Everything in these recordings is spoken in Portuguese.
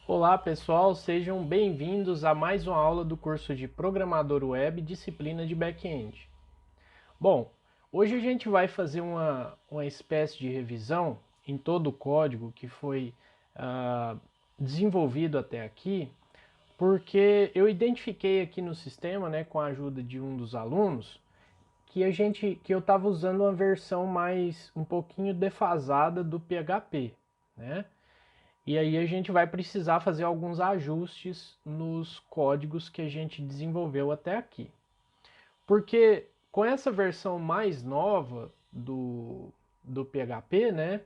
Olá pessoal, sejam bem-vindos a mais uma aula do curso de Programador Web, disciplina de Back-end. Bom, hoje a gente vai fazer uma espécie de revisão em todo o código que foi desenvolvido até aqui, porque eu identifiquei aqui no sistema, né, com a ajuda de um dos alunos, que eu estava usando uma versão um pouquinho defasada do PHP, né? E aí a gente vai precisar fazer alguns ajustes nos códigos que a gente desenvolveu até aqui. Porque com essa versão mais nova do PHP, né?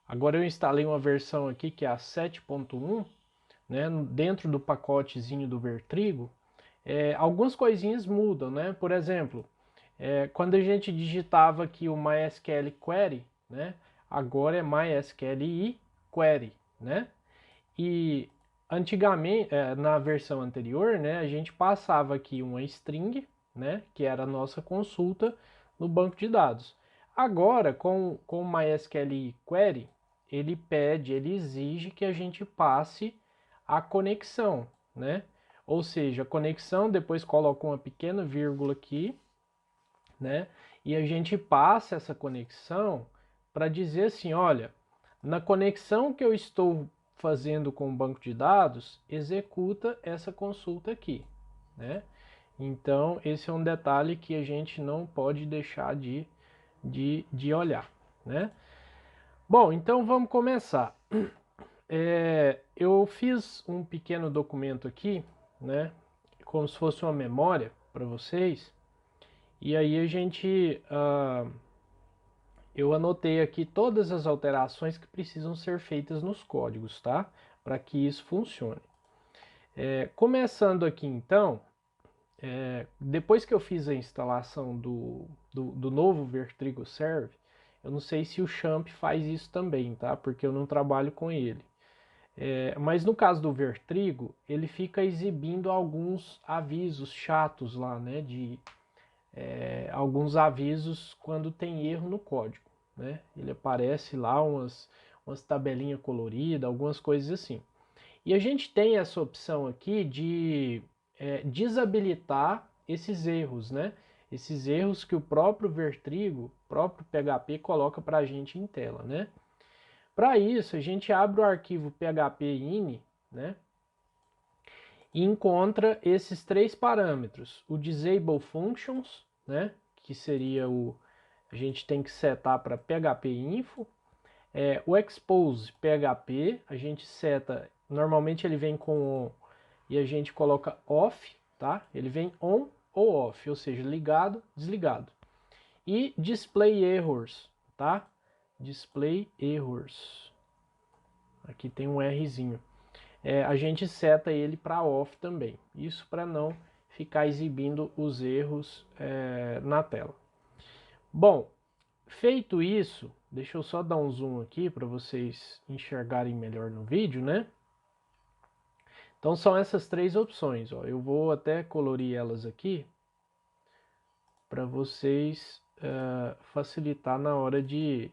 Agora eu instalei uma versão aqui que é a 7.1, né? Dentro do pacotezinho do Vertrigo, algumas coisinhas mudam, né? Por exemplo, quando a gente digitava aqui o MySQL Query, né? Agora é MySQL Query, né? E antigamente, na versão anterior, né, a gente passava aqui uma string, né, que era a nossa consulta no banco de dados. Agora, com o MySQL Query, ele exige que a gente passe a conexão, né? Ou seja, a conexão, depois coloca uma pequena vírgula aqui, né? E a gente passa essa conexão para dizer assim, olha, na conexão que eu estou fazendo com o banco de dados, executa essa consulta aqui, né? Então, esse é um detalhe que a gente não pode deixar de olhar, né? Bom, então vamos começar. Eu fiz um pequeno documento aqui, né? Como se fosse uma memória para vocês. E aí eu anotei aqui todas as alterações que precisam ser feitas nos códigos, tá? Para que isso funcione. Começando aqui então, depois que eu fiz a instalação do novo Vertrigo Serve, eu não sei se o Champ faz isso também, tá? Porque eu não trabalho com ele. Mas no caso do Vertrigo, ele fica exibindo alguns avisos chatos lá, né? Alguns avisos quando tem erro no código, né? Ele aparece lá umas tabelinhas coloridas, algumas coisas assim. E a gente tem essa opção aqui de desabilitar esses erros, né? Esses erros que o próprio Vertrigo, próprio PHP coloca para a gente em tela, né? Para isso, a gente abre o arquivo php-ini, né? E encontra esses três parâmetros: o disable functions, né? Que seria a gente tem que setar para php-info, o expose PHP, a gente seta, normalmente ele vem com on e a gente coloca off, tá? Ele vem on ou off, ou seja, ligado, desligado. E display errors, tá? Display errors. Aqui tem um Rzinho. A gente seta ele para off também. Isso para não ficar exibindo os erros na tela. Bom, feito isso, deixa eu só dar um zoom aqui para vocês enxergarem melhor no vídeo, né? Então são essas três opções, ó. Eu vou até colorir elas aqui para vocês facilitar na hora de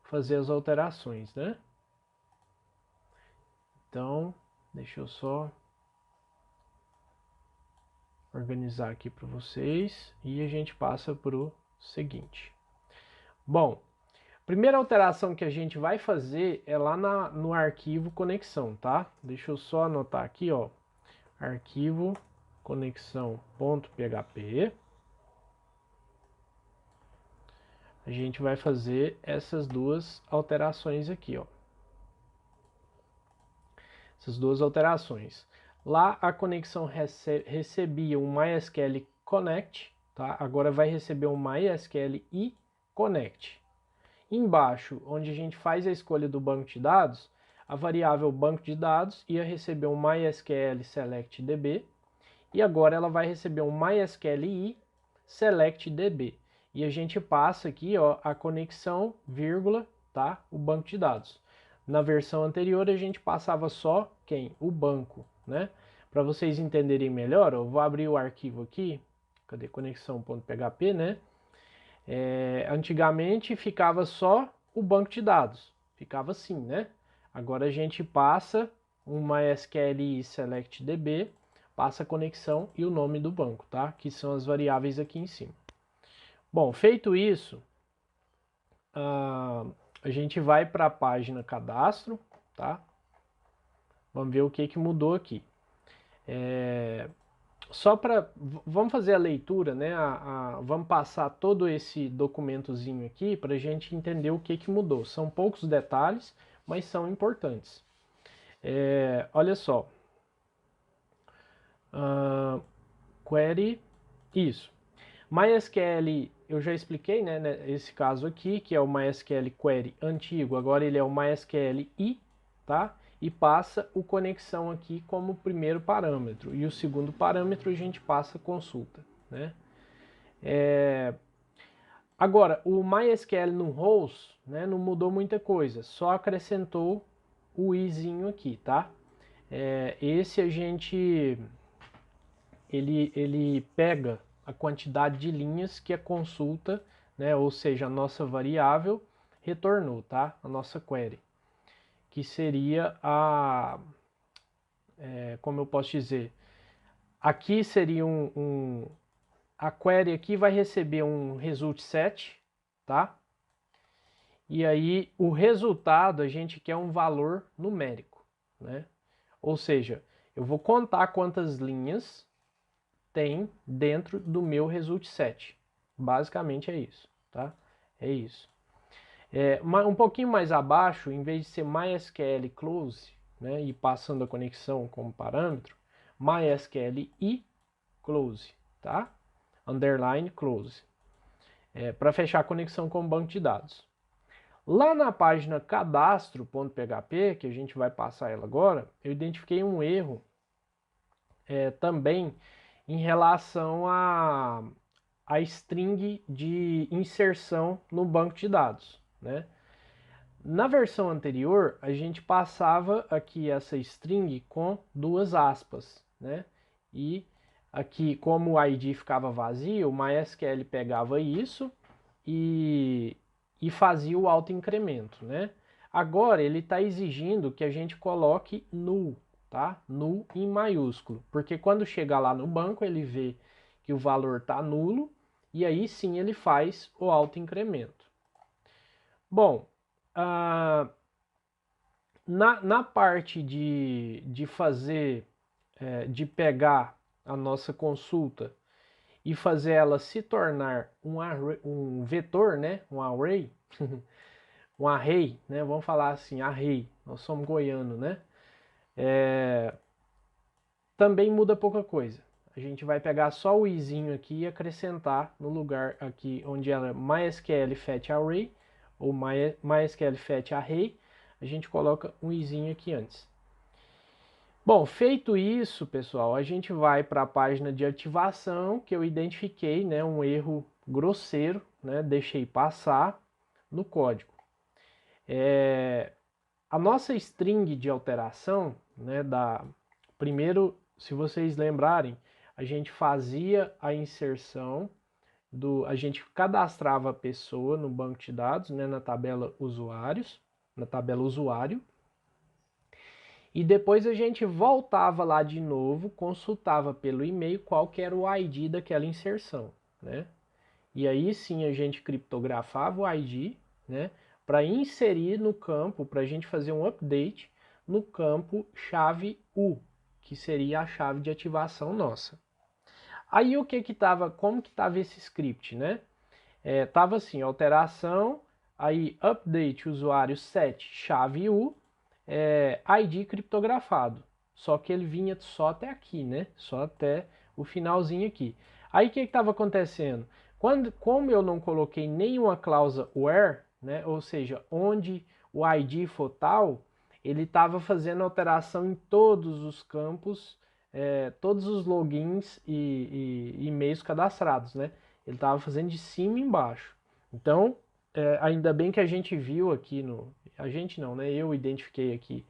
fazer as alterações, né? Então, deixa eu só organizar aqui para vocês e a gente passa para o seguinte. Bom, primeira alteração que a gente vai fazer é lá no arquivo conexão, tá? Deixa eu só anotar aqui, ó, arquivo conexão.php. A gente vai fazer essas duas alterações aqui, ó. Essas duas alterações. Lá a conexão recebia um MySQL Connect, tá? Agora vai receber um MySQL e Connect. Embaixo, onde a gente faz a escolha do banco de dados, a variável banco de dados ia receber um MySQL Select DB e agora ela vai receber um MySQL i Select DB. E a gente passa aqui, ó, a conexão, vírgula, tá? O banco de dados. Na versão anterior a gente passava só quem? O banco, né? Para vocês entenderem melhor, eu vou abrir o arquivo aqui. Cadê conexão.php, né? Antigamente ficava só o banco de dados, ficava assim, né? Agora a gente passa uma SQLi select DB, passa a conexão e o nome do banco, tá? Que são as variáveis aqui em cima. Bom, feito isso, a gente vai para a página cadastro, tá? Vamos ver o que mudou aqui. Vamos fazer a leitura, né? Vamos passar todo esse documentozinho aqui para a gente entender o que mudou. São poucos detalhes, mas são importantes. Olha só. Query, isso. MySQL, eu já expliquei, né, esse caso aqui, que é o MySQL Query antigo, agora ele é o MySQL I, tá? E passa o conexão aqui como primeiro parâmetro. E o segundo parâmetro a gente passa consulta, né? Agora, o MySQL no host, né, não mudou muita coisa, só acrescentou o izinho aqui, tá? Esse a gente... ele pega a quantidade de linhas que a consulta, né, ou seja, a nossa variável, retornou, tá? A nossa query. Que seria como eu posso dizer, aqui seria a query aqui vai receber um result set, tá? E aí o resultado a gente quer um valor numérico, né? Ou seja, eu vou contar quantas linhas tem dentro do meu result set. Basicamente é isso, tá? É isso. Um pouquinho mais abaixo, em vez de ser MySQL close, né, e passando a conexão como parâmetro, MySQL i close, tá? Underline close. Para fechar a conexão com o banco de dados. Lá na página cadastro.php, que a gente vai passar ela agora, eu identifiquei um erro também em relação a string de inserção no banco de dados, né? Na versão anterior, a gente passava aqui essa string com duas aspas, né? E aqui, como o ID ficava vazio, o MySQL pegava isso e fazia o autoincremento, né? Agora ele está exigindo que a gente coloque null, tá? Null em maiúsculo, porque quando chegar lá no banco ele vê que o valor está nulo e aí sim ele faz o autoincremento. Bom, na parte de fazer, de pegar a nossa consulta e fazer ela se tornar um vetor, né? Um array, um array, né? Vamos falar assim, array. Nós somos goianos, né? Também muda pouca coisa. A gente vai pegar só o izinho aqui e acrescentar no lugar aqui onde ela é MySQL fetch array ou MySQL fetch array, a gente coloca um izinho aqui antes. Bom, feito isso, pessoal, a gente vai para a página de ativação, que eu identifiquei, né, um erro grosseiro, né, deixei passar no código. A nossa string de alteração, né, primeiro, se vocês lembrarem, a gente fazia a inserção a gente cadastrava a pessoa no banco de dados, né, na tabela usuários, na tabela usuário, e depois a gente voltava lá de novo, consultava pelo e-mail qual que era o ID daquela inserção, né? E aí sim a gente criptografava o ID, né, para inserir no campo, para a gente fazer um update no campo chave U, que seria a chave de ativação nossa. Aí o que que tava, como que tava esse script, né? Tava assim, alteração, aí update usuário set chave U, ID criptografado. Só que ele vinha só até aqui, né? Só até o finalzinho aqui. Aí o que estava acontecendo? Como eu não coloquei nenhuma cláusula where, né? Ou seja, onde o ID for tal, ele estava fazendo alteração em todos os campos, todos os logins e e-mails cadastrados, né? Ele estava fazendo de cima e embaixo. Então, ainda bem que a gente viu aqui a gente não, né? Eu identifiquei aqui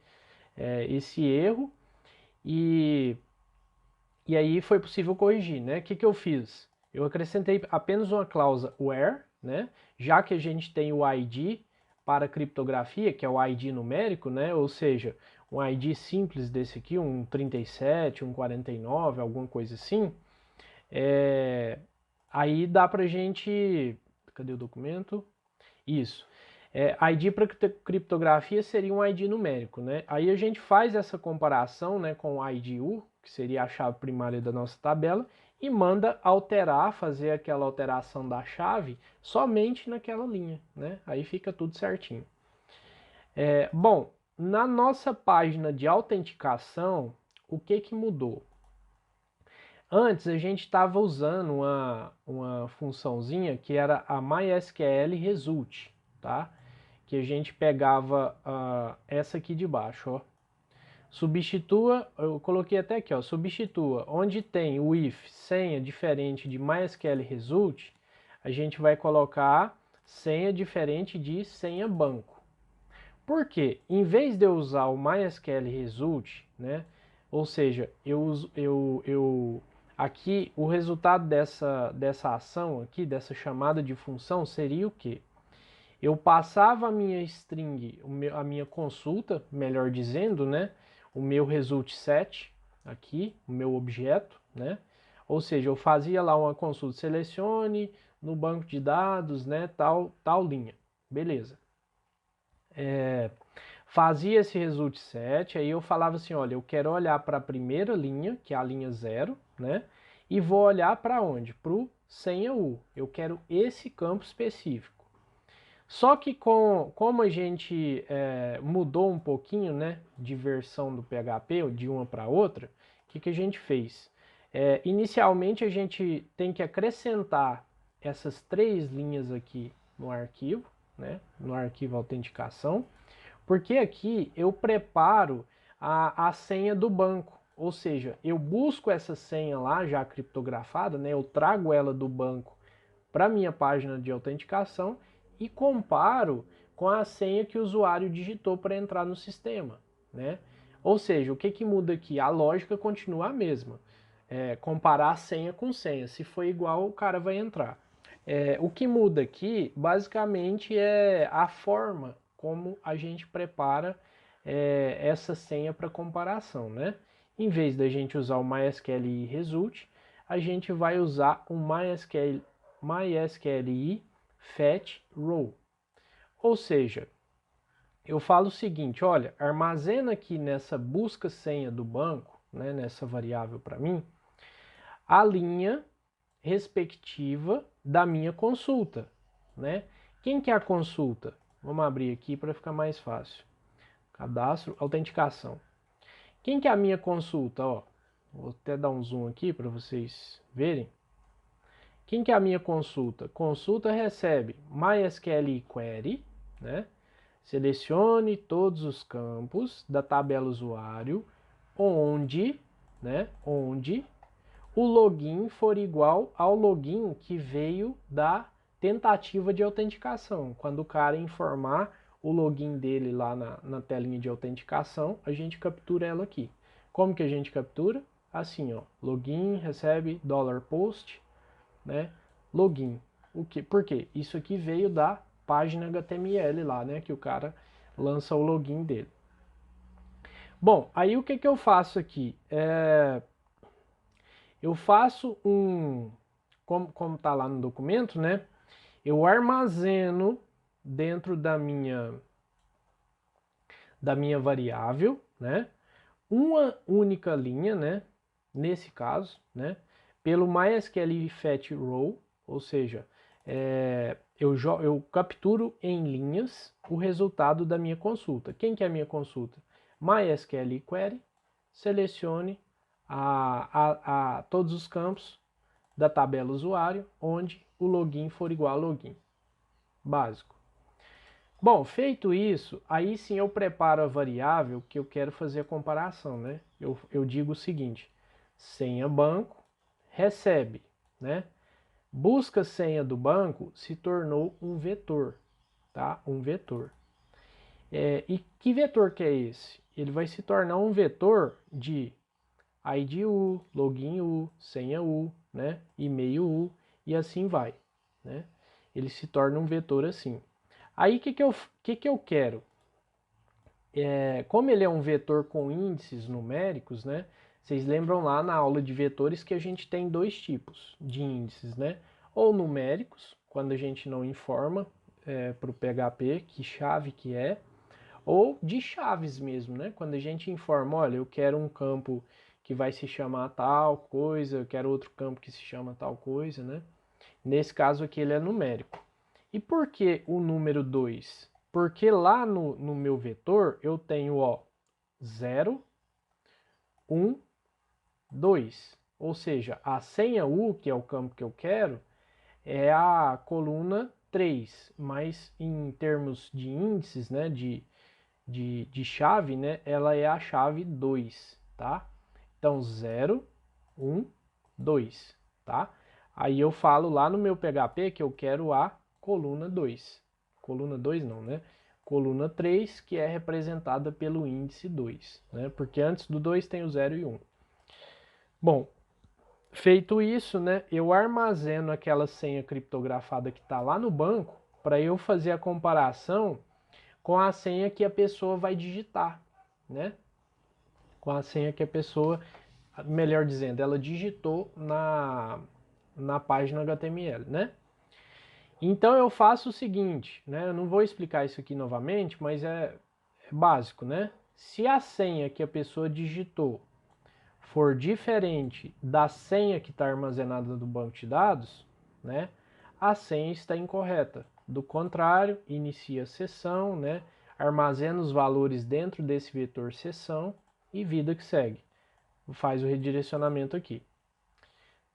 esse erro e aí foi possível corrigir, né? O que eu fiz? Eu acrescentei apenas uma cláusula where, né? Já que a gente tem o ID para criptografia, que é o ID numérico, né? Ou seja, um ID simples desse aqui, um 37, um 49, alguma coisa assim, aí dá pra gente... Cadê o documento? Isso. ID para criptografia seria um ID numérico, né? Aí a gente faz essa comparação, né, com o IDU, que seria a chave primária da nossa tabela, e manda alterar, fazer aquela alteração da chave somente naquela linha, né? Aí fica tudo certinho. Bom, na nossa página de autenticação, o que mudou? Antes a gente estava usando uma funçãozinha que era a MySQL Result, tá? Que a gente pegava essa aqui de baixo, ó. Substitua, eu coloquei até aqui, ó, substitua. Onde tem o if senha diferente de MySQL Result, a gente vai colocar senha diferente de senha banco. Por quê? Em vez de eu usar o MySQL Result, né? Ou seja, aqui o resultado dessa ação aqui, dessa chamada de função, seria o quê? Eu passava a minha string, a minha consulta, melhor dizendo, né? O meu result set, aqui, o meu objeto, né? Ou seja, eu fazia lá uma consulta, selecione no banco de dados, né? Tal linha. Beleza. Fazia esse result set, aí eu falava assim, olha, eu quero olhar para a primeira linha, que é a linha 0, né? E vou olhar para onde? Para o senha U. Eu quero esse campo específico. Só que como a gente mudou um pouquinho, né, de versão do PHP, de uma para outra, o que a gente fez? Inicialmente a gente tem que acrescentar essas 3 linhas aqui no arquivo, né, no arquivo autenticação, porque aqui eu preparo a senha do banco, ou seja, eu busco essa senha lá já criptografada, né, eu trago ela do banco para minha página de autenticação e comparo com a senha que o usuário digitou para entrar no sistema, né? Ou seja, o que muda aqui? A lógica continua a mesma. Comparar senha com senha. Se for igual, o cara vai entrar. O que muda aqui, basicamente, é a forma como a gente prepara essa senha para comparação, né? Em vez da gente usar o MySQL Result, a gente vai usar o MySQL Fetch Row. Ou seja, eu falo o seguinte, olha, armazena aqui nessa busca senha do banco, né, nessa variável para mim, a linha respectiva da minha consulta, né? Quem que é a consulta? Vamos abrir aqui para ficar mais fácil. Cadastro, autenticação. Quem que é a minha consulta? Ó, vou até dar um zoom aqui para vocês verem. Quem que é a minha consulta? Consulta recebe MySQL Query, né? Selecione todos os campos da tabela usuário onde, né, onde o login for igual ao login que veio da tentativa de autenticação. Quando o cara informar o login dele lá na telinha de autenticação, a gente captura ela aqui. Como que a gente captura? Assim, ó, login recebe $post, né, login. Por quê? Isso aqui veio da página HTML lá, né, que o cara lança o login dele. Bom, aí o que eu faço aqui? Eu faço como tá lá no documento, né, eu armazeno dentro da minha variável, né, uma única linha, né, nesse caso, né, pelo MySQL Fetch Row, ou seja, eu capturo em linhas o resultado da minha consulta. Quem que é a minha consulta? MySQL Query, selecione todos os campos da tabela usuário onde o login for igual a login. Básico. Bom, feito isso, aí sim eu preparo a variável que eu quero fazer a comparação, né? Eu digo o seguinte, senha banco recebe, né? Busca senha do banco se tornou um vetor, tá? Um vetor. E que vetor que é esse? Ele vai se tornar um vetor de ID U, login U, senha U, né? E-mail U e assim vai, né? ele se torna um vetor assim. Aí, o que eu quero? Como ele é um vetor com índices numéricos, né? Vocês lembram lá na aula de vetores que a gente tem dois tipos de índices, né? Ou numéricos, quando a gente não informa para o PHP que chave que é, ou de chaves mesmo, né? Quando a gente informa, olha, eu quero um campo que vai se chamar tal coisa, eu quero outro campo que se chama tal coisa, né? Nesse caso aqui ele é numérico. E por que o número 2? Porque lá no meu vetor eu tenho, ó, 0, 1, 2. Ou seja, a senha U, que é o campo que eu quero, é a coluna 3, mas em termos de índices, né, de chave, né, ela é a chave 2, tá? Então 0, 1, 2, tá? Aí eu falo lá no meu PHP que eu quero a coluna 2. Coluna 2 não, né? Coluna 3, que é representada pelo índice 2, né? Porque antes do 2 tem o 0 e 1. Bom, feito isso, né, eu armazeno aquela senha criptografada que está lá no banco para eu fazer a comparação com a senha que a pessoa vai digitar, né? Com a senha que a pessoa, melhor dizendo, ela digitou na página HTML, né? Então eu faço o seguinte, né? Eu não vou explicar isso aqui novamente, mas é básico, né? Se a senha que a pessoa digitou for diferente da senha que está armazenada no banco de dados, né? A senha está incorreta. Do contrário, inicia a sessão, né? Armazena os valores dentro desse vetor sessão e vida que segue. Faz o redirecionamento aqui.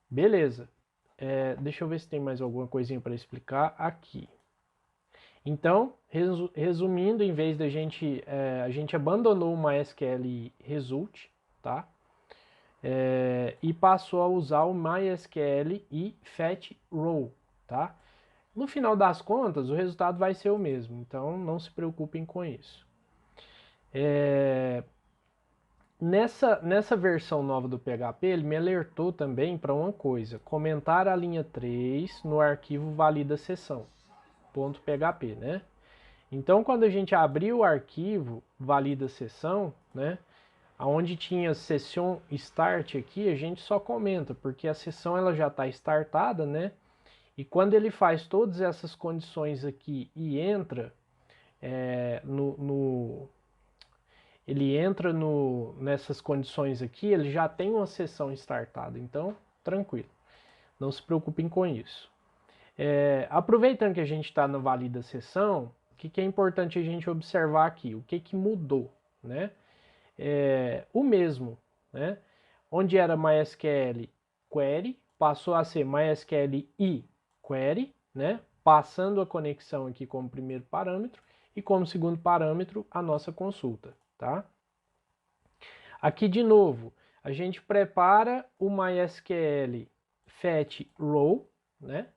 Beleza. Deixa eu ver se tem mais alguma coisinha para explicar aqui. Então, resumindo, em vez da gente, a gente abandonou o MySQL Result, tá? E passou a usar o MySQL e FetchRow, tá? No final das contas, o resultado vai ser o mesmo, então não se preocupem com isso. Nessa versão nova do PHP, ele me alertou também para uma coisa, comentar a linha 3 no arquivo valida sessão, .php, né? Então, quando a gente abrir o arquivo valida sessão, né, onde tinha session start aqui, a gente só comenta, porque a sessão ela já está startada, né? E quando ele faz todas essas condições aqui e entra nessas condições aqui, ele já tem uma sessão startada, então tranquilo, não se preocupem com isso. Aproveitando que a gente está na valida sessão, o que é importante a gente observar aqui? O que mudou, né? O mesmo, né? Onde era MySQL query, passou a ser MySQL e query, né? Passando a conexão aqui como primeiro parâmetro e como segundo parâmetro a nossa consulta, tá? Aqui de novo, a gente prepara o MySQL fetch row, né?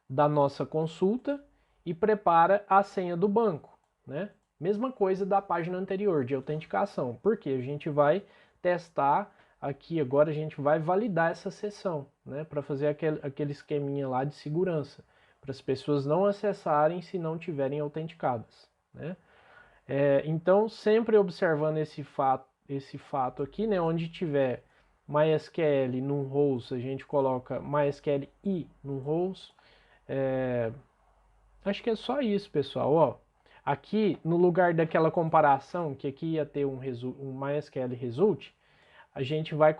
Da nossa consulta e prepara a senha do banco, né? Mesma coisa da página anterior de autenticação, porque a gente vai testar aqui, agora a gente vai validar essa sessão, né? Para fazer aquele esqueminha lá de segurança, para as pessoas não acessarem se não tiverem autenticadas, né? Então, sempre observando esse fato aqui, né? Onde tiver MySQL num host, a gente coloca MySQL i num host. Acho que é só isso, pessoal. Ó, aqui, no lugar daquela comparação, que aqui ia ter um MySQL Result, a gente vai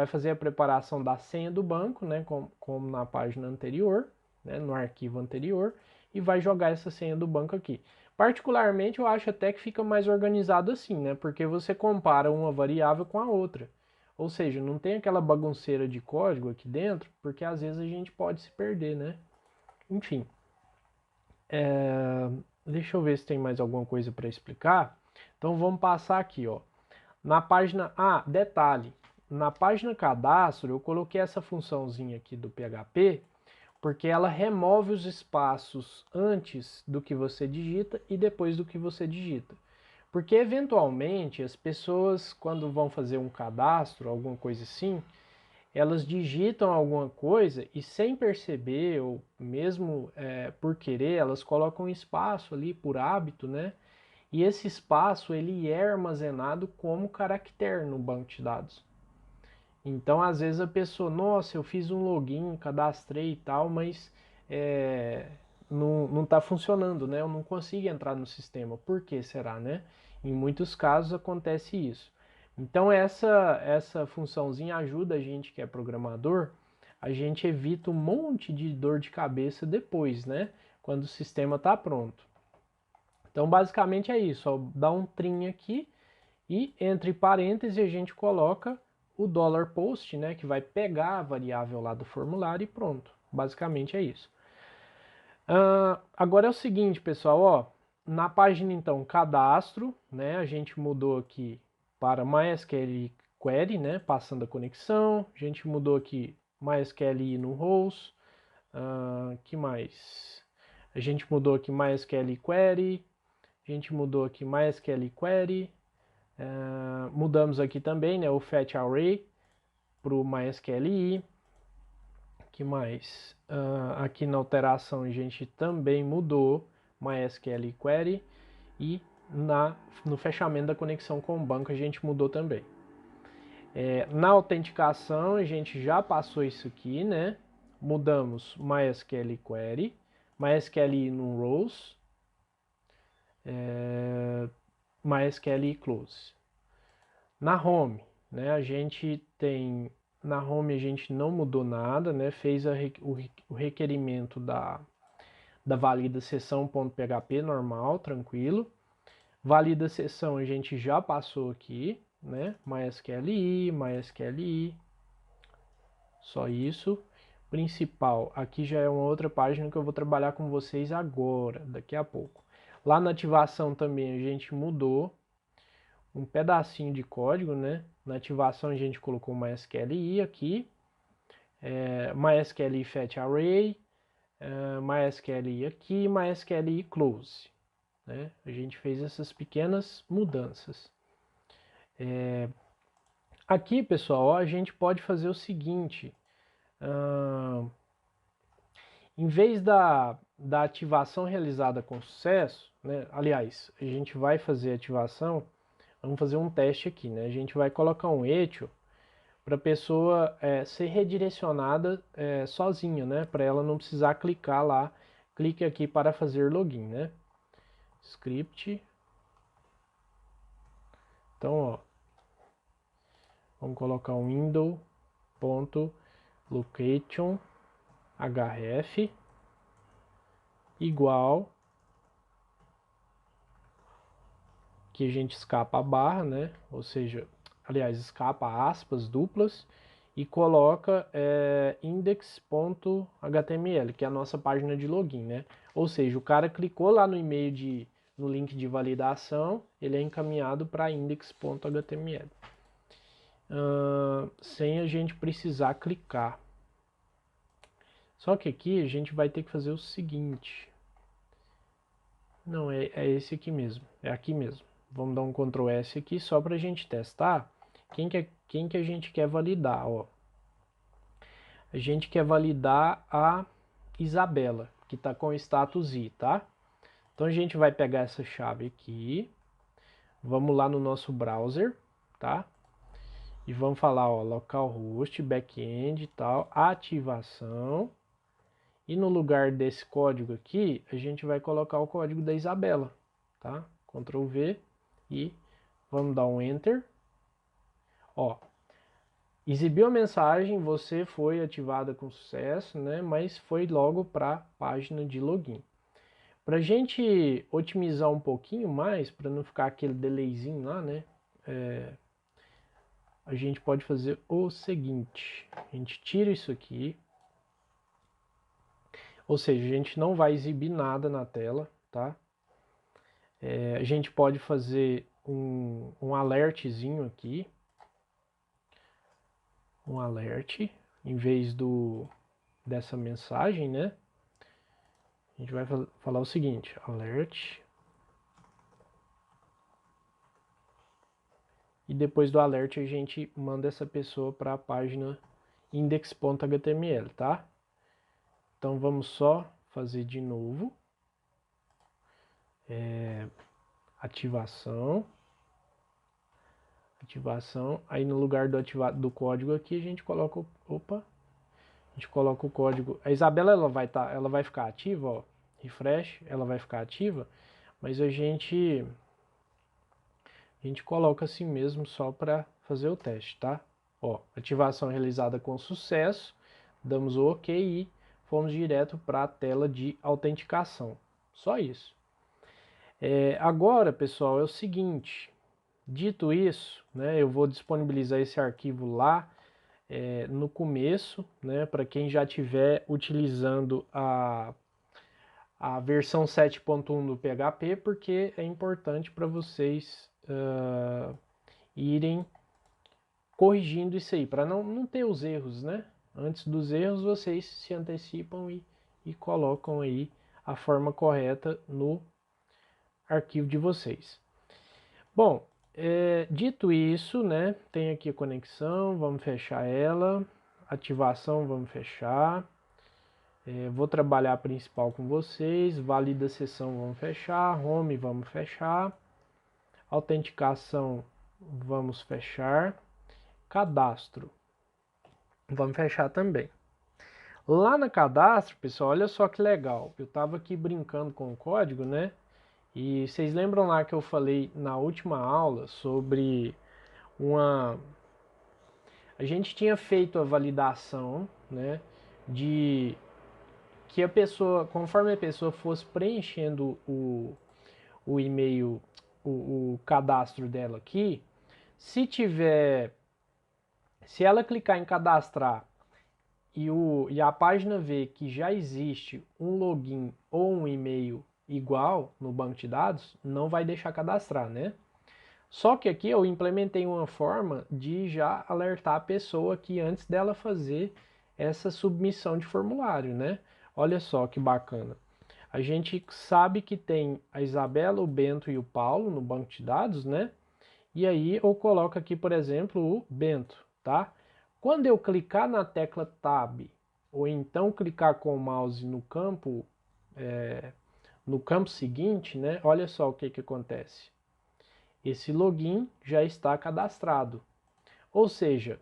fazer a preparação da senha do banco, né, como na página anterior, né, no arquivo anterior, e vai jogar essa senha do banco aqui. Particularmente, eu acho até que fica mais organizado assim, né, porque você compara uma variável com a outra. Ou seja, não tem aquela bagunceira de código aqui dentro, porque às vezes a gente pode se perder, né? Enfim. Deixa eu ver se tem mais alguma coisa para explicar. Então vamos passar aqui, ó. Na página, detalhe, na página cadastro eu coloquei essa funçãozinha aqui do PHP, porque ela remove os espaços antes do que você digita e depois do que você digita. Porque eventualmente as pessoas, quando vão fazer um cadastro, alguma coisa assim, elas digitam alguma coisa e sem perceber, ou mesmo por querer, elas colocam espaço ali por hábito, né? E esse espaço ele é armazenado como caractere no banco de dados. Então, às vezes a pessoa, nossa, eu fiz um login, cadastrei e tal, mas não está funcionando, né? Eu não consigo entrar no sistema. Por que será, né? Em muitos casos acontece isso. Então, essa funçãozinha ajuda a gente que é programador, a gente evita um monte de dor de cabeça depois, né? Quando o sistema está pronto. Então, basicamente é isso. Ó, dá um trim aqui e entre parênteses a gente coloca o $post, né, que vai pegar a variável lá do formulário e pronto. Basicamente é isso. Agora é o seguinte, pessoal, ó, na página então cadastro, né, a gente mudou aqui para MySQL Query, né, passando a conexão. A gente mudou aqui MySQL no rows. Que mais? A gente mudou aqui MySQL Query. A gente mudou aqui MySQL Query. Mudamos aqui também, né, o Fetch Array para o MySQLi. Que mais? Aqui na alteração a gente também mudou MySQL Query e no fechamento da conexão com o banco a gente mudou também. Na autenticação a gente já passou isso aqui, né? Mudamos MySQL Query, MySQL no rows, MySQL close. Na home, né, a gente tem, na home a gente não mudou nada, né, fez o requerimento da valida sessão.php normal, tranquilo. Valida sessão a gente já passou aqui, né, MySQLi, só isso. Principal, aqui já é uma outra página que eu vou trabalhar com vocês agora, daqui a pouco. Lá na ativação também a gente mudou um pedacinho de código, né? Na ativação a gente colocou MySQLi aqui, MySQLi Fetch Array, MySQLi aqui, MySQLi Close. Né? A gente fez essas pequenas mudanças. Aqui, pessoal, a gente pode fazer o seguinte, em vez da ativação realizada com sucesso, né? Aliás, a gente vai fazer a ativação, vamos fazer um teste aqui, né? A gente vai colocar um echo para a pessoa ser redirecionada sozinha, né? Para ela não precisar clicar lá, clique aqui para fazer login, né? Script. Então, ó, vamos colocar um window.location href igual, que a gente escapa a barra, né? Ou seja, aliás, escapa aspas duplas e coloca index.html, que é a nossa página de login, né? Ou seja, o cara clicou lá no e-mail no link de validação, ele é encaminhado para index.html. Sem a gente precisar clicar. Só que aqui a gente vai ter que fazer o seguinte. Não, é esse aqui mesmo. É aqui mesmo. Vamos dar um Ctrl S aqui só para a gente testar quem que a gente quer validar. Ó. A gente quer validar a Isabela, que está com o status I, tá? Então a gente vai pegar essa chave aqui, vamos lá no nosso browser, tá? E vamos falar, ó, localhost, backend e tal, ativação. E no lugar desse código aqui, a gente vai colocar o código da Isabela, tá? Ctrl V e vamos dar um Enter. Ó, exibiu a mensagem, você foi ativada com sucesso, né? Mas foi logo para a página de login. Para a gente otimizar um pouquinho mais, para não ficar aquele delayzinho lá, né? A gente pode fazer o seguinte, a gente tira isso aqui, ou seja, a gente não vai exibir nada na tela, tá? A gente pode fazer um alertzinho aqui, um alert, em vez dessa mensagem, né? A gente vai falar o seguinte, alert, e depois do alert a gente manda essa pessoa para a página index.html, tá? Então vamos só fazer de novo. Ativação. Aí no lugar do código aqui a gente coloca a gente coloca o código. A Isabela ela vai ficar ativa, ó. Refresh, ela vai ficar ativa, mas a gente coloca assim mesmo só para fazer o teste, tá? Ó, ativação realizada com sucesso, damos o OK e fomos direto para a tela de autenticação. Só isso. Agora, pessoal, é o seguinte. Dito isso, né, eu vou disponibilizar esse arquivo lá no começo, né, para quem já estiver utilizando a versão 7.1 do PHP, porque é importante para vocês irem corrigindo isso aí, para não ter os erros, né? Antes dos erros, vocês se antecipam e colocam aí a forma correta no arquivo de vocês. Bom, dito isso, né, tem aqui a conexão, vamos fechar ela, ativação, vamos fechar, vou trabalhar a principal com vocês, valida a sessão, vamos fechar, home, vamos fechar, autenticação, vamos fechar, cadastro, vamos fechar também. Lá na cadastro, pessoal, olha só que legal, eu estava aqui brincando com o código, né, e vocês lembram lá que eu falei na última aula sobre a gente tinha feito a validação, né, de que a pessoa, conforme a pessoa fosse preenchendo o e-mail, o cadastro dela aqui, se ela clicar em cadastrar e a página vê que já existe um login ou um e-mail igual no banco de dados, não vai deixar cadastrar, né? Só que aqui eu implementei uma forma de já alertar a pessoa que antes dela fazer essa submissão de formulário, né? Olha só que bacana. A gente sabe que tem a Isabela, o Bento e o Paulo no banco de dados, né? E aí eu coloco aqui, por exemplo, o Bento, tá? Quando eu clicar na tecla Tab, ou então clicar com o mouse no campo seguinte, né? Olha só o que acontece. Esse login já está cadastrado. Ou seja,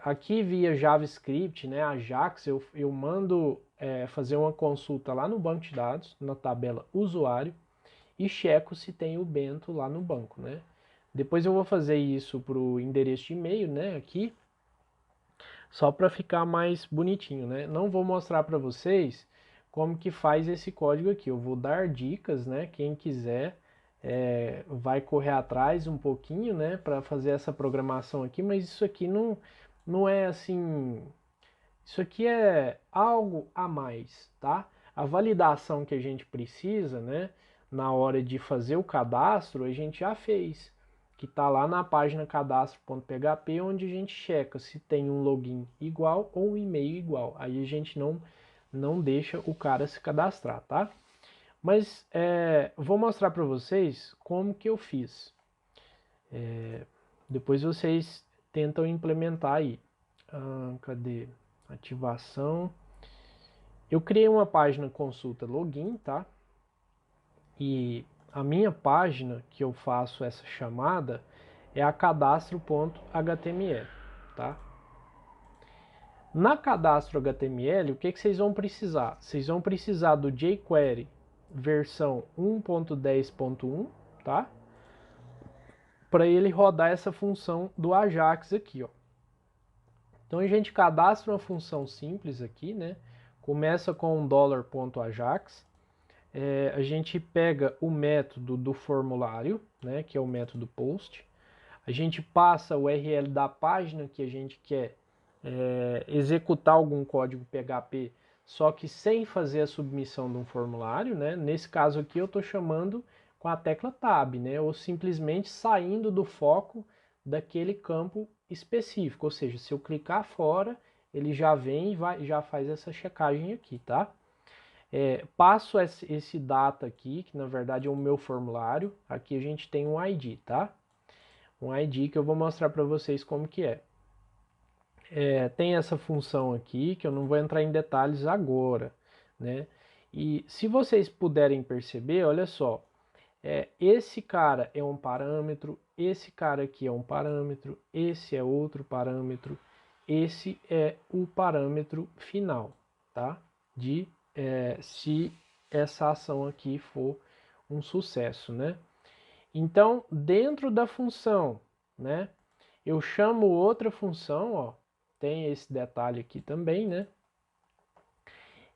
aqui via JavaScript, né, Ajax, eu mando fazer uma consulta lá no banco de dados, na tabela usuário, e checo se tem o Bento lá no banco, né? Depois eu vou fazer isso para o endereço de e-mail, né, aqui, só para ficar mais bonitinho, né? Não vou mostrar para vocês como que faz esse código aqui, eu vou dar dicas, né, quem quiser vai correr atrás um pouquinho, né, para fazer essa programação aqui, mas isso aqui não é assim, isso aqui é algo a mais, tá? A validação que a gente precisa, né, na hora de fazer o cadastro, a gente já fez, que está lá na página cadastro.php, onde a gente checa se tem um login igual ou um e-mail igual. Aí a gente não deixa o cara se cadastrar, tá? Mas vou mostrar para vocês como que eu fiz. Depois vocês tentam implementar aí. Cadê? Ativação. Eu criei uma página consulta login, tá? E a minha página que eu faço essa chamada é a cadastro.html, tá? Na cadastro HTML, o que vocês vão precisar? Vocês vão precisar do jQuery versão 1.10.1, tá? Para ele rodar essa função do Ajax aqui, ó. Então a gente cadastra uma função simples aqui, né? Começa com um $.ajax. A gente pega o método do formulário, né? Que é o método post. A gente passa o URL da página que a gente quer executar algum código PHP, só que sem fazer a submissão de um formulário, né? Nesse caso aqui eu estou chamando com a tecla Tab, né? Ou simplesmente saindo do foco daquele campo específico, ou seja, se eu clicar fora, ele já vem e já faz essa checagem aqui, tá? Passo esse data aqui, que na verdade é o meu formulário, aqui a gente tem um ID, tá? Um ID que eu vou mostrar para vocês como que é. tem essa função aqui, que eu não vou entrar em detalhes agora, né? E se vocês puderem perceber, olha só, esse cara é um parâmetro, esse cara aqui é um parâmetro, esse é outro parâmetro, esse é o parâmetro final, tá? Se essa ação aqui for um sucesso, né? Então, dentro da função, né? Eu chamo outra função, ó, tem esse detalhe aqui também, né?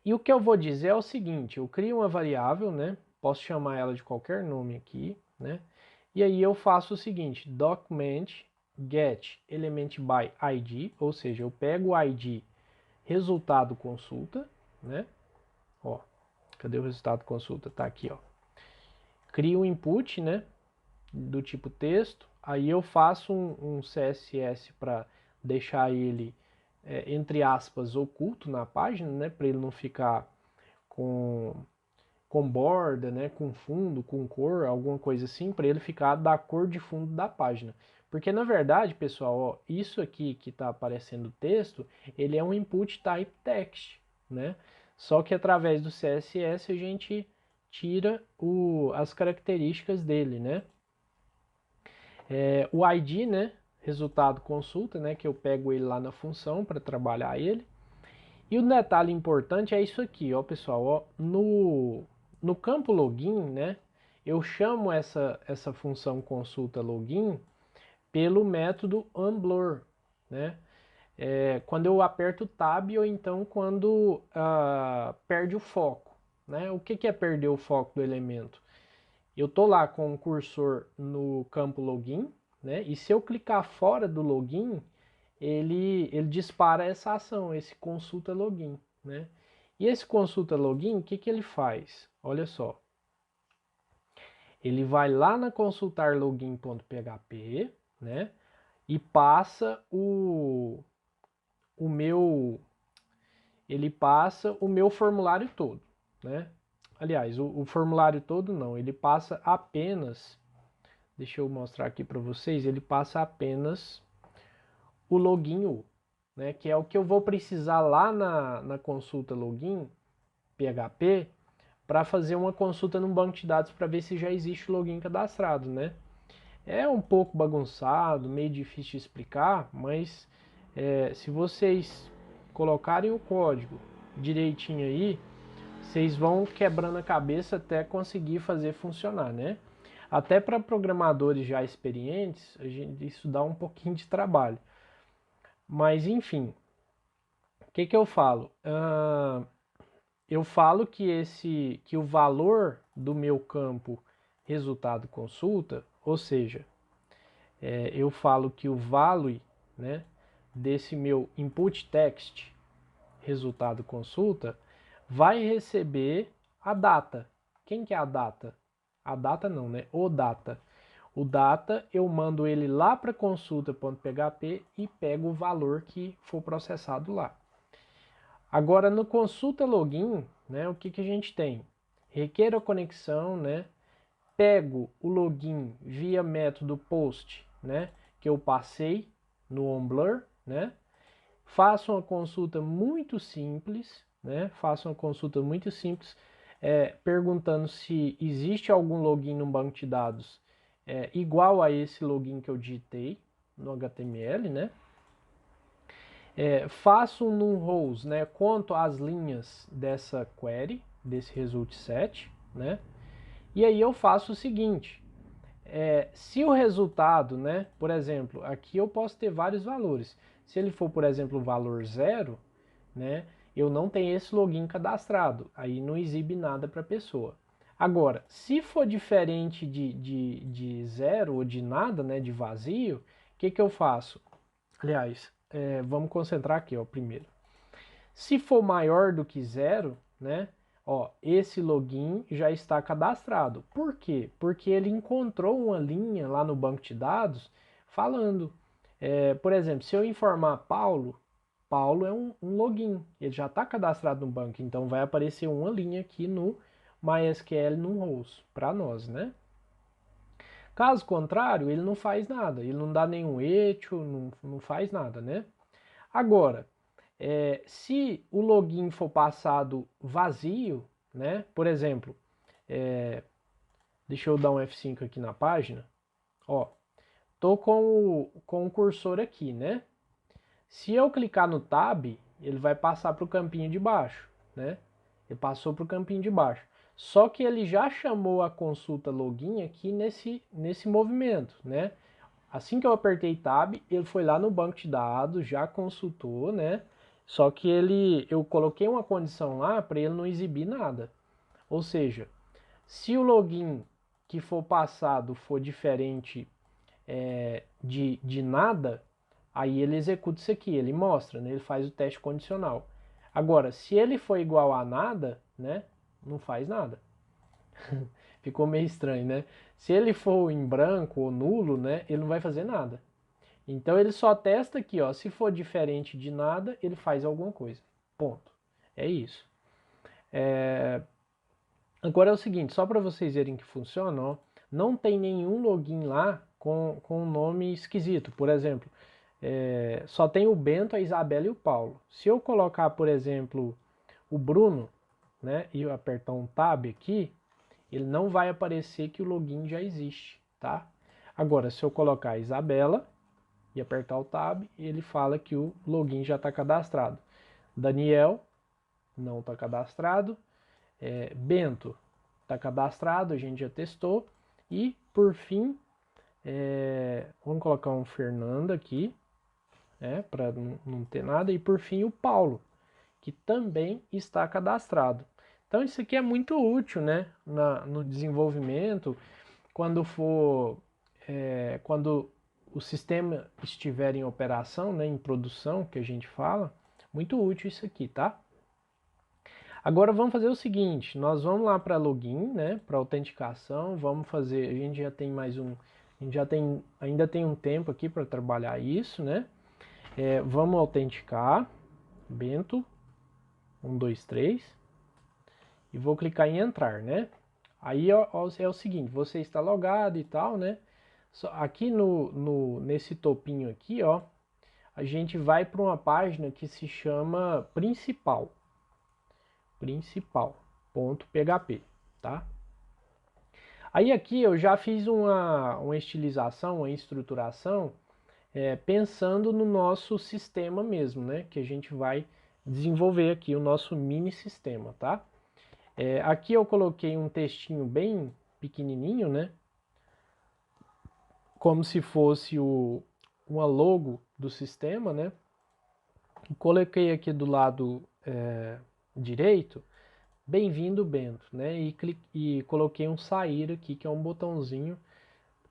E o que eu vou dizer é o seguinte, eu crio uma variável, né? Posso chamar ela de qualquer nome aqui, né? E aí eu faço o seguinte, document get element by id, ou seja, eu pego o id resultado consulta, né? Ó, cadê o resultado consulta? Tá aqui, ó. Crio um input, né? Do tipo texto, aí eu faço um CSS para deixar ele, entre aspas, oculto na página, né? Para ele não ficar com borda, né, com fundo, com cor, alguma coisa assim, para ele ficar da cor de fundo da página. Porque na verdade, pessoal, ó, isso aqui que está aparecendo o texto, ele é um input type text, né? Só que através do CSS a gente tira as características dele, né? O ID, né, resultado consulta, né, que eu pego ele lá na função para trabalhar ele. E o detalhe importante é isso aqui, ó, pessoal, ó, no campo login, né, eu chamo essa função consulta login pelo método unblur, né? Quando eu aperto Tab ou então quando perde o foco, né? O que é perder o foco do elemento? Eu tô lá com o cursor no campo login, né? E se eu clicar fora do login, ele dispara essa ação, esse consulta login, né? E esse consulta login, o que ele faz? Olha só. Ele vai lá na consultar login.php, né? E passa ele passa o meu formulário todo, né? Aliás, o formulário todo não, ele passa apenas, deixa eu mostrar aqui para vocês, ele passa apenas o login U, né? Que é o que eu vou precisar lá na consulta login PHP para fazer uma consulta no banco de dados para ver se já existe o login cadastrado, né? É um pouco bagunçado, meio difícil de explicar, mas se vocês colocarem o código direitinho aí, vocês vão quebrando a cabeça até conseguir fazer funcionar, né? Até para programadores já experientes, isso dá um pouquinho de trabalho. Mas enfim, o que eu falo? Eu falo que o valor do meu campo resultado consulta, ou seja, eu falo que o value, né, desse meu input text resultado consulta vai receber a data. Quem que é a data? A data não, né? O data. O data eu mando ele lá para consulta.php e pego o valor que for processado lá. Agora no consulta login, né, o que a gente tem? Requer a conexão, né? Pego o login via método post, né, que eu passei no onBlur, né? Faço uma consulta muito simples, né? Faço uma consulta muito simples, perguntando se existe algum login no banco de dados igual a esse login que eu digitei no HTML, né? Faço um num rows, né? Conto as linhas dessa query, desse result set, né? E aí eu faço o seguinte, se o resultado, né, por exemplo, aqui eu posso ter vários valores. Se ele for, por exemplo, o valor 0, né, eu não tenho esse login cadastrado, aí não exibe nada para a pessoa. Agora, se for diferente de 0 ou de nada, né, de vazio, o que eu faço? Aliás, vamos concentrar aqui, ó, primeiro. Se for maior do que 0, né, ó, esse login já está cadastrado. Por quê? Porque ele encontrou uma linha lá no banco de dados falando. Por exemplo, se eu informar Paulo, Paulo é um login, ele já está cadastrado no banco, então vai aparecer uma linha aqui no MySQL no host, para nós, né? Caso contrário, ele não faz nada, ele não dá nenhum echo, não faz nada, né? Agora, se o login for passado vazio, né? Por exemplo, deixa eu dar um F5 aqui na página. Ó, tô com o cursor aqui, né? Se eu clicar no Tab, ele vai passar para o campinho de baixo, né? Ele passou para o campinho de baixo. Só que ele já chamou a consulta login aqui nesse movimento, né? Assim que eu apertei Tab, ele foi lá no banco de dados, já consultou, né? Só que eu coloquei uma condição lá para ele não exibir nada. Ou seja, se o login que for passado for diferente de nada, aí ele executa isso aqui, ele mostra, né? Ele faz o teste condicional. Agora, se ele for igual a nada, né? Não faz nada. Ficou meio estranho, né? Se ele for em branco ou nulo, né? Ele não vai fazer nada. Então ele só testa aqui, ó. Se for diferente de nada, ele faz alguma coisa. Ponto. É isso. Agora é o seguinte, só para vocês verem que funciona, ó, não tem nenhum login lá com um nome esquisito. Por exemplo, só tem o Bento, a Isabela e o Paulo. Se eu colocar, por exemplo, o Bruno, né, e eu apertar um Tab aqui, ele não vai aparecer que o login já existe, tá? Agora, se eu colocar a Isabela e apertar o Tab, ele fala que o login já está cadastrado. Daniel não está cadastrado. Bento está cadastrado, a gente já testou. E, por fim, vamos colocar um Fernando aqui, para não ter nada. E, por fim, o Paulo, que também está cadastrado. Então, isso aqui é muito útil, né, no desenvolvimento, quando o sistema estiver em operação, né, em produção, que a gente fala, muito útil isso aqui, tá? Agora vamos fazer o seguinte, nós vamos lá para login, né, para autenticação, vamos fazer, a gente já tem ainda tem um tempo aqui para trabalhar isso, né? Vamos autenticar, Bento, 1, 2, 3, e vou clicar em entrar, né? Aí ó, é o seguinte, você está logado e tal, né? Aqui nesse topinho aqui, ó, a gente vai para uma página que se chama principal.php, tá? Aí aqui eu já fiz uma estilização, uma estruturação, pensando no nosso sistema mesmo, né? Que a gente vai desenvolver aqui o nosso mini sistema, tá? Aqui eu coloquei um textinho bem pequenininho, né? Como se fosse uma logo do sistema, né? Coloquei aqui do lado direito, bem-vindo Bento, né? E coloquei um sair aqui, que é um botãozinho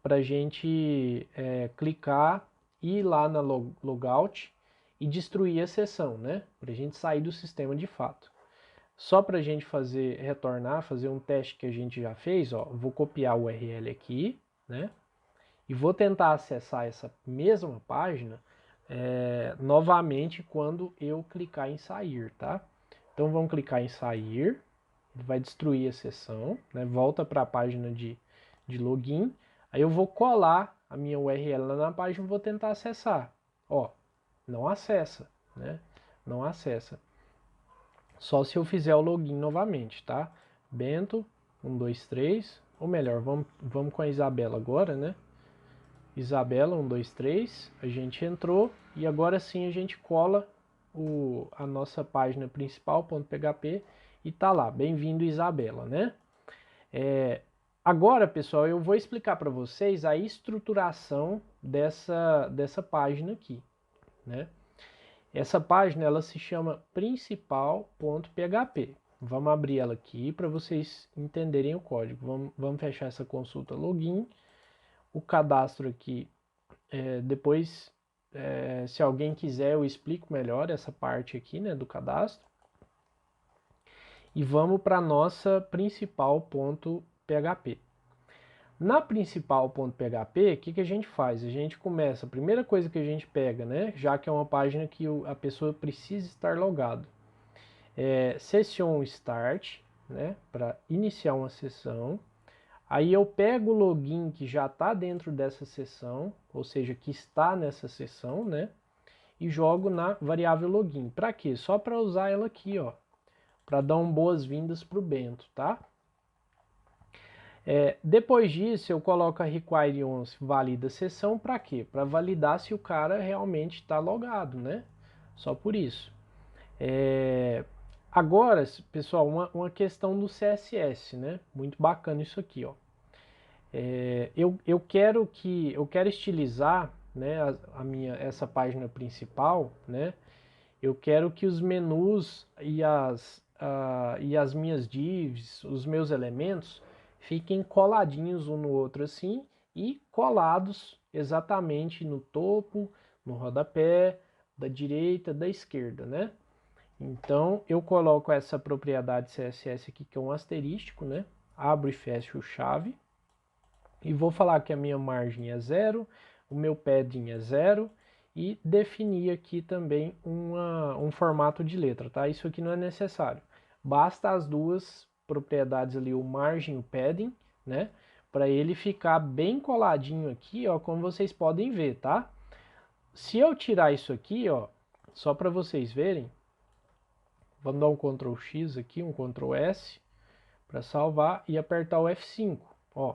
para a gente clicar, ir lá na logout e destruir a sessão, né? Para a gente sair do sistema de fato. Só para a gente retornar, fazer um teste que a gente já fez, ó, vou copiar o URL aqui, né? E vou tentar acessar essa mesma página novamente quando eu clicar em sair, tá? Então vamos clicar em sair, vai destruir a sessão, né? Volta para a página de login. Aí eu vou colar a minha URL lá na página e vou tentar acessar. Ó, não acessa, né? Não acessa. Só se eu fizer o login novamente, tá? Bento, 1, 2, 3. Ou melhor, vamos com a Isabela agora, né? Isabela, 1, 2, 3. A gente entrou e agora sim a gente cola a nossa página principal.php e tá lá, bem-vindo Isabela, né? Agora, pessoal, eu vou explicar para vocês a estruturação dessa página aqui, né? Essa página ela se chama principal.php. Vamos abrir ela aqui para vocês entenderem o código. Vamos fechar essa consulta login. O cadastro aqui, depois, se alguém quiser, eu explico melhor essa parte aqui, né, do cadastro. E vamos para a nossa principal.php. Na principal.php, o que a gente faz? A gente começa, a primeira coisa que a gente pega, né, já que é uma página que a pessoa precisa estar logado, session start, né, para iniciar uma sessão. Aí eu pego o login que já está dentro dessa sessão, ou seja, que está nessa sessão, né, e jogo na variável login. Para quê? Só para usar ela aqui, ó, para dar um boas-vindas para o Bento, tá? Depois disso, eu coloco a require once valida a sessão para quê? Para validar se o cara realmente está logado, né? Só por isso. Agora, pessoal, uma questão do CSS, né? Muito bacana isso aqui, ó. Eu quero estilizar, né, essa página principal, né? Eu quero que os menus e as minhas divs, os meus elementos, fiquem coladinhos um no outro assim e colados exatamente no topo, no rodapé, da direita, da esquerda, né? Então eu coloco essa propriedade CSS aqui que é um asterístico, né? Abro e fecho chave e vou falar que a minha margem é 0, o meu padding é 0 e definir aqui também um formato de letra, tá? Isso aqui não é necessário. Basta as duas propriedades ali, o margem e o padding, né? Para ele ficar bem coladinho aqui, ó, como vocês podem ver, tá? Se eu tirar isso aqui, ó, só para vocês verem, vamos dar um Ctrl X aqui, um Ctrl S para salvar e apertar o F5, ó.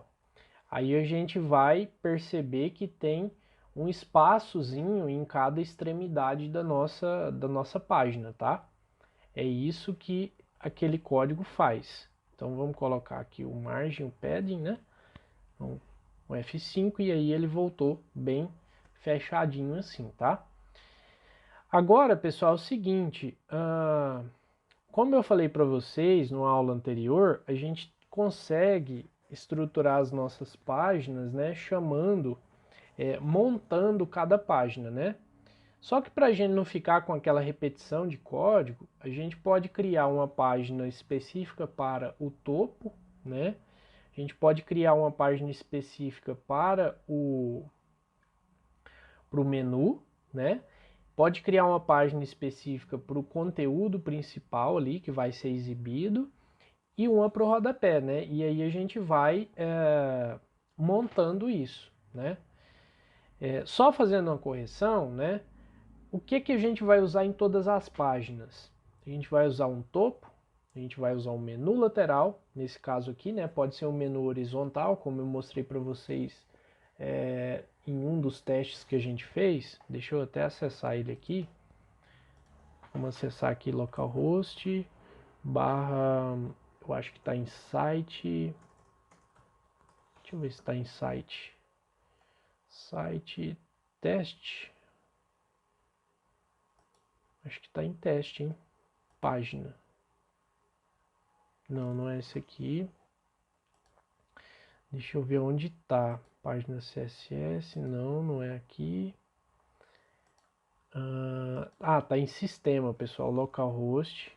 Aí a gente vai perceber que tem um espaçozinho em cada extremidade da nossa página, tá? É isso que aquele código faz. Então vamos colocar aqui o margem, o padding, né? Então, o F5 e aí ele voltou bem fechadinho assim, tá? Agora, pessoal, é o seguinte, como eu falei para vocês no aula anterior, a gente consegue estruturar as nossas páginas, né, montando cada página, né? Só que para a gente não ficar com aquela repetição de código, a gente pode criar uma página específica para o topo, né? A gente pode criar uma página específica para o menu, né? Pode criar uma página específica para o conteúdo principal ali que vai ser exibido e uma para o rodapé, né? E aí a gente vai montando isso, né? Só fazendo uma correção, né? O que a gente vai usar em todas as páginas? A gente vai usar um topo, a gente vai usar um menu lateral, nesse caso aqui, né? Pode ser um menu horizontal, como eu mostrei para vocês em um dos testes que a gente fez. Deixa eu até acessar ele aqui. Vamos acessar aqui localhost barra, eu acho que está em site. Deixa eu ver se está em site. Site teste. Acho que está em teste, hein? Página. Não, não é esse aqui. Deixa eu ver onde está. Página CSS. Não, não é aqui. Tá em sistema, pessoal. Localhost.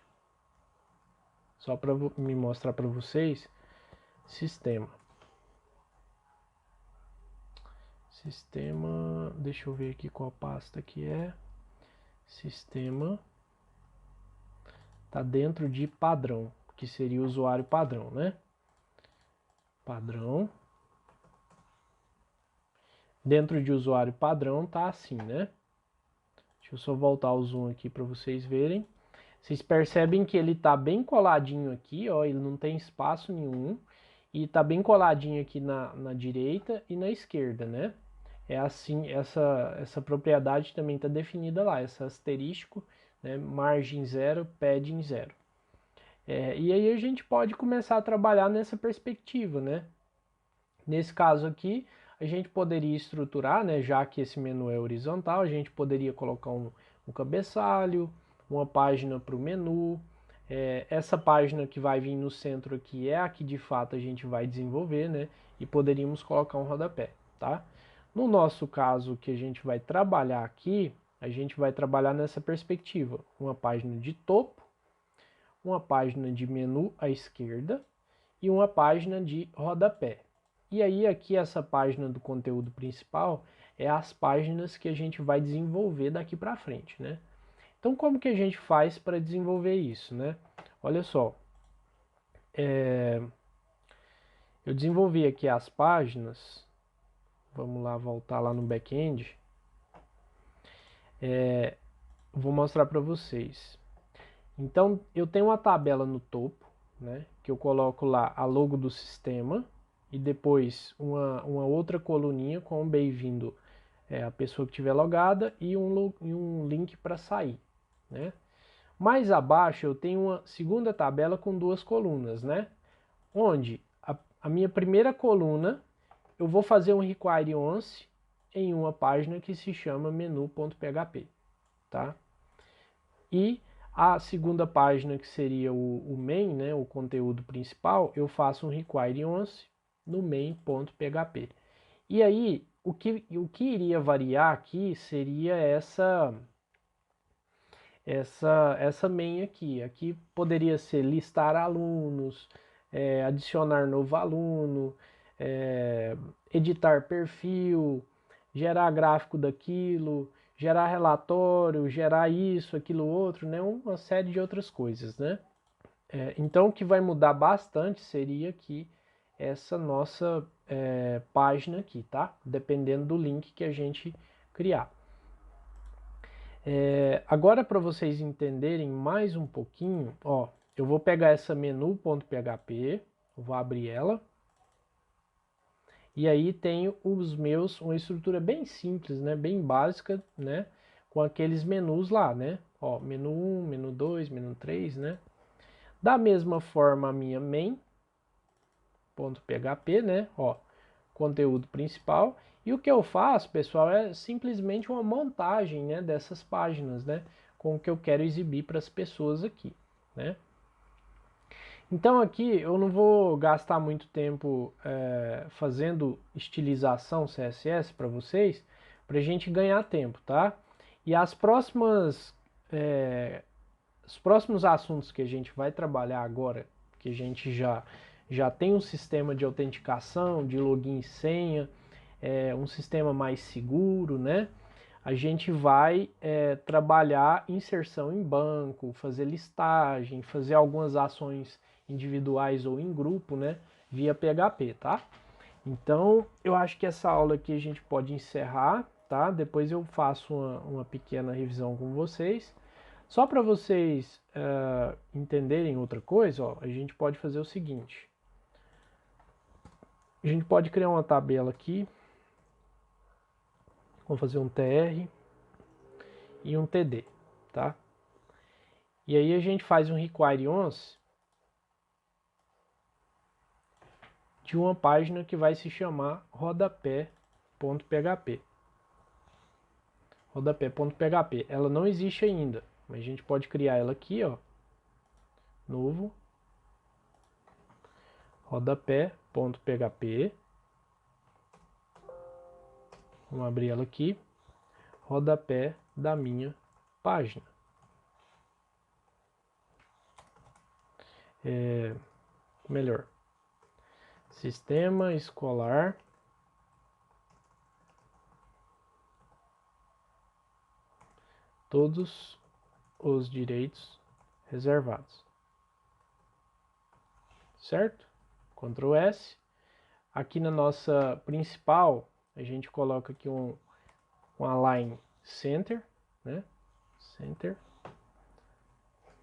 Só para me mostrar para vocês. Sistema. Sistema. Deixa eu ver aqui qual pasta que é. Sistema. Tá dentro de padrão, que seria o usuário padrão, né? Padrão. Dentro de usuário padrão tá assim, né? Deixa eu só voltar o zoom aqui para vocês verem. Vocês percebem que ele tá bem coladinho aqui, ó, ele não tem espaço nenhum. E tá bem coladinho aqui na direita e na esquerda, né? É assim, essa propriedade também está definida lá, esse asterístico, né? Margem 0, padding 0. E aí a gente pode começar a trabalhar nessa perspectiva, né? Nesse caso aqui, a gente poderia estruturar, né? Já que esse menu é horizontal, a gente poderia colocar um cabeçalho, uma página para o menu. Essa página que vai vir no centro aqui é a que de fato a gente vai desenvolver, né? E poderíamos colocar um rodapé, tá? No nosso caso, que a gente vai trabalhar aqui, a gente vai trabalhar nessa perspectiva. Uma página de topo, uma página de menu à esquerda e uma página de rodapé. E aí aqui essa página do conteúdo principal é as páginas que a gente vai desenvolver daqui para frente, né? Então como que a gente faz para desenvolver isso, né? Olha só, eu desenvolvi aqui as páginas, vamos lá voltar lá no back-end. Vou mostrar para vocês. Então, eu tenho uma tabela no topo, né, que eu coloco lá a logo do sistema e depois uma outra coluninha com bem-vindo a pessoa que estiver logada e um link para sair, né? Mais abaixo eu tenho uma segunda tabela com duas colunas, né? Onde a minha primeira coluna eu vou fazer um require once em uma página que se chama menu.php, tá? E a segunda página, que seria o main, né, o conteúdo principal, eu faço um require once no main.php. E aí, o que iria variar aqui seria essa main aqui. Aqui poderia ser listar alunos, adicionar novo aluno, editar perfil, gerar gráfico daquilo, gerar relatório, gerar isso, aquilo outro, né? Uma série de outras coisas, né? Então o que vai mudar bastante seria aqui essa nossa página aqui, tá? Dependendo do link que a gente criar. Agora, para vocês entenderem mais um pouquinho, ó, eu vou pegar essa menu.php, vou abrir ela, e aí tenho uma estrutura bem simples, né, bem básica, né, com aqueles menus lá, né, ó, menu 1, menu 2, menu 3, né. Da mesma forma a minha main.php, né, ó, conteúdo principal. E o que eu faço, pessoal, é simplesmente uma montagem, né, dessas páginas, né, com o que eu quero exibir para as pessoas aqui, né. Então aqui eu não vou gastar muito tempo fazendo estilização CSS para vocês, para a gente ganhar tempo, tá? E os próximos assuntos que a gente vai trabalhar agora, que a gente já tem um sistema de autenticação, de login e senha, um sistema mais seguro, né? A gente vai trabalhar inserção em banco, fazer listagem, fazer algumas ações individuais ou em grupo, né? Via PHP, tá? Então, eu acho que essa aula aqui a gente pode encerrar, tá? Depois eu faço uma pequena revisão com vocês. Só para vocês entenderem outra coisa, ó, a gente pode fazer o seguinte. A gente pode criar uma tabela aqui. Vamos fazer um TR e um TD, tá? E aí a gente faz um require once de uma página que vai se chamar rodapé.php. Rodapé.php. Ela não existe ainda, mas a gente pode criar ela aqui, ó. Novo. Rodapé.php. Vamos abrir ela aqui. Rodapé da minha página. Melhor. Sistema escolar. Todos os direitos reservados. Certo? Ctrl S. Aqui na nossa principal, a gente coloca aqui um align center, né? Center.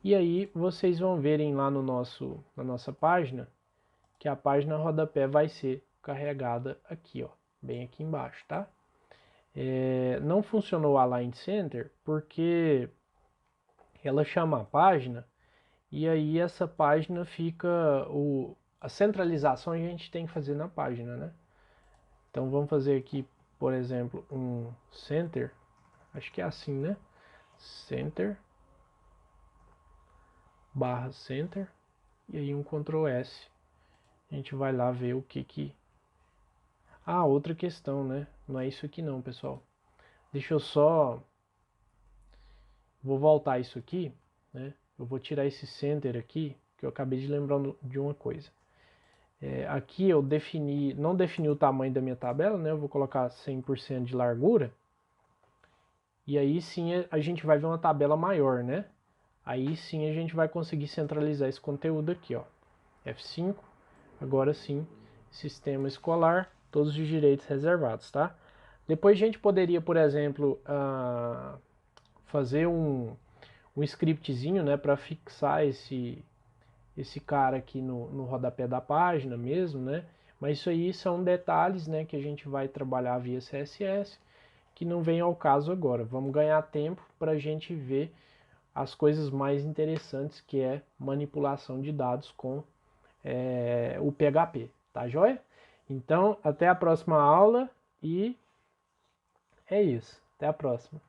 E aí vocês vão verem lá na nossa página que a página rodapé vai ser carregada aqui, ó, bem aqui embaixo, tá? Não funcionou o align center porque ela chama a página e aí essa página fica a centralização a gente tem que fazer na página, né? Então vamos fazer aqui, por exemplo, um center, acho que é assim, né? Center barra center e aí um Ctrl S. A gente vai lá ver o que. Ah, outra questão, né? Não é isso aqui não, pessoal. Deixa eu só. Vou voltar isso aqui, né? Eu vou tirar esse center aqui, que eu acabei de lembrar de uma coisa. Aqui eu não defini o tamanho da minha tabela, né? Eu vou colocar 100% de largura. E aí sim a gente vai ver uma tabela maior, né? Aí sim a gente vai conseguir centralizar esse conteúdo aqui, ó. F5, agora sim, sistema escolar, todos os direitos reservados, tá? Depois a gente poderia, por exemplo, fazer um scriptzinho, né, para fixar esse cara aqui no rodapé da página mesmo, né? Mas isso aí são detalhes, né, que a gente vai trabalhar via CSS, que não vem ao caso agora. Vamos ganhar tempo para a gente ver as coisas mais interessantes, que é manipulação de dados com o PHP, tá joia? Então, até a próxima aula e é isso. Até a próxima.